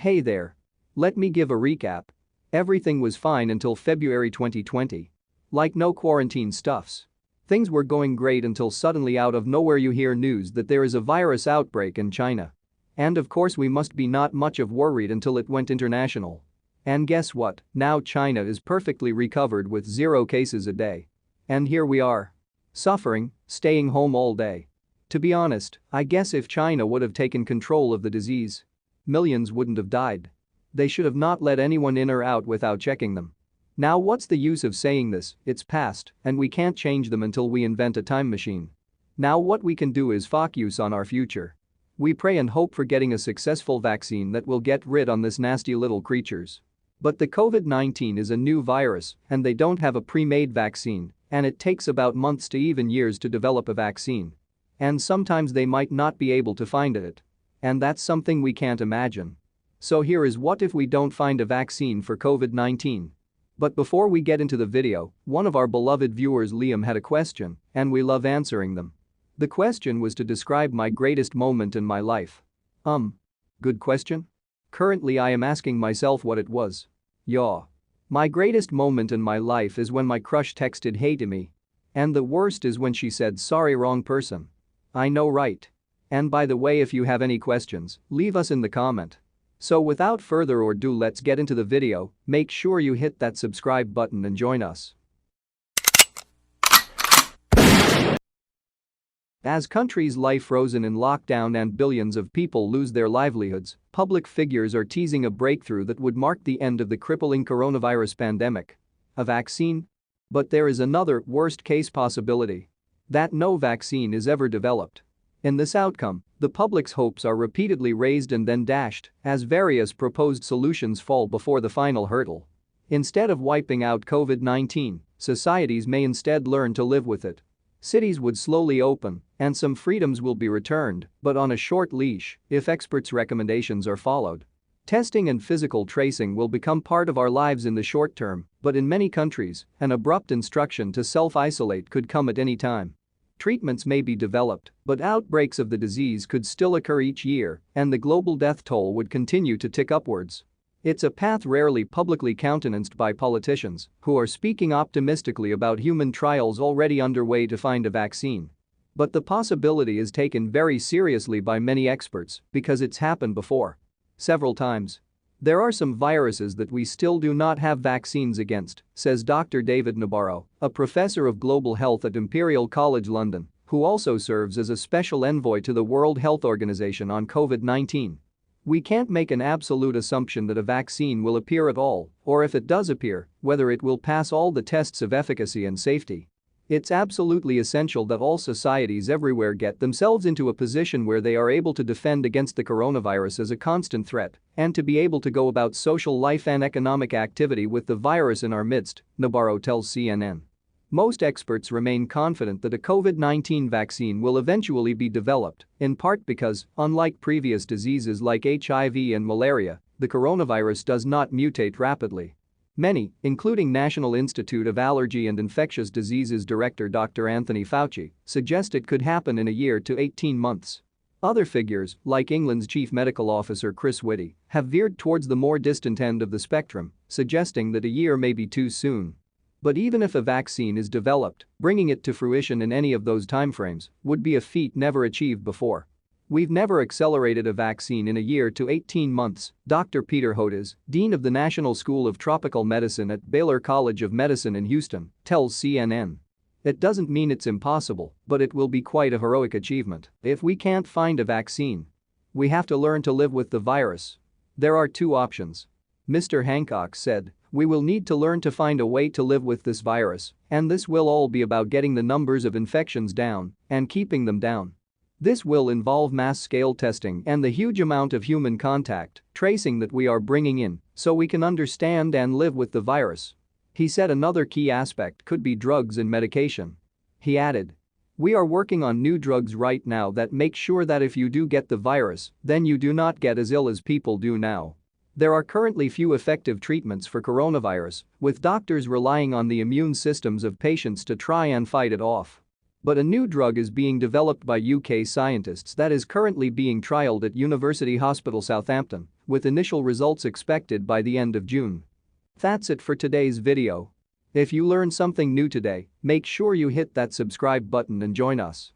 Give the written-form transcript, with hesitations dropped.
Hey there. Let me give a recap. Everything was fine until February 2020. Like no quarantine stuffs. Things were going great until suddenly out of nowhere you hear news that there is a virus outbreak in China. And of course we must be not much of worried until it went international. And guess what, now China is perfectly recovered with 0 cases a day. And here we are. Suffering, staying home all day. To be honest, I guess if China would have taken control of the disease, millions wouldn't have died. They should have not let anyone in or out without checking them. Now what's the use of saying this, it's past, and we can't change them until we invent a time machine. Now what we can do is focus on our future. We pray and hope for getting a successful vaccine that will get rid on this nasty little creatures. But the COVID-19 is a new virus and they don't have a pre-made vaccine, and it takes about months to even years to develop a vaccine. And sometimes they might not be able to find it. And that's something we can't imagine. So here is what if we don't find a vaccine for COVID-19. But before we get into the video, one of our beloved viewers Liam had a question, and we love answering them. The question was to describe my greatest moment in my life. Good question? Currently I am asking myself what it was. Yeah. My greatest moment in my life is when my crush texted hey to me. And the worst is when she said sorry wrong person. I know right. And by the way, if you have any questions, leave us in the comment. So without further ado, let's get into the video. Make sure you hit that subscribe button and join us. As countries lie frozen in lockdown and billions of people lose their livelihoods, public figures are teasing a breakthrough that would mark the end of the crippling coronavirus pandemic. A vaccine? But there is another, worst-case possibility. That no vaccine is ever developed. In this outcome, the public's hopes are repeatedly raised and then dashed as various proposed solutions fall before the final hurdle. Instead of wiping out COVID-19, societies may instead learn to live with it. Cities would slowly open, and some freedoms will be returned, but on a short leash if experts' recommendations are followed. Testing and physical tracing will become part of our lives in the short term, but in many countries, an abrupt instruction to self-isolate could come at any time. Treatments may be developed, but outbreaks of the disease could still occur each year, and the global death toll would continue to tick upwards. It's a path rarely publicly countenanced by politicians, who are speaking optimistically about human trials already underway to find a vaccine. But the possibility is taken very seriously by many experts because it's happened before. Several times. There are some viruses that we still do not have vaccines against, says Dr. David Nabarro, a professor of global health at Imperial College London, who also serves as a special envoy to the World Health Organization on COVID-19. We can't make an absolute assumption that a vaccine will appear at all, or if it does appear, whether it will pass all the tests of efficacy and safety. It's absolutely essential that all societies everywhere get themselves into a position where they are able to defend against the coronavirus as a constant threat and to be able to go about social life and economic activity with the virus in our midst, Nabarro tells CNN. Most experts remain confident that a COVID-19 vaccine will eventually be developed, in part because, unlike previous diseases like HIV and malaria, the coronavirus does not mutate rapidly. Many, including National Institute of Allergy and Infectious Diseases Director Dr. Anthony Fauci, suggest it could happen in a year to 18 months. Other figures, like England's Chief Medical Officer Chris Whitty, have veered towards the more distant end of the spectrum, suggesting that a year may be too soon. But even if a vaccine is developed, bringing it to fruition in any of those timeframes would be a feat never achieved before. We've never accelerated a vaccine in a year to 18 months, Dr. Peter Hodes, Dean of the National School of Tropical Medicine at Baylor College of Medicine in Houston, tells CNN. It doesn't mean it's impossible, but it will be quite a heroic achievement if we can't find a vaccine. We have to learn to live with the virus. There are 2 options. Mr. Hancock said, we will need to learn to find a way to live with this virus, and this will all be about getting the numbers of infections down and keeping them down. This will involve mass-scale testing and the huge amount of human contact tracing that we are bringing in so we can understand and live with the virus. He said another key aspect could be drugs and medication. He added, we are working on new drugs right now that make sure that if you do get the virus, then you do not get as ill as people do now. There are currently few effective treatments for coronavirus, with doctors relying on the immune systems of patients to try and fight it off. But a new drug is being developed by UK scientists that is currently being trialled at University Hospital Southampton, with initial results expected by the end of June. That's it for today's video. If you learned something new today, make sure you hit that subscribe button and join us.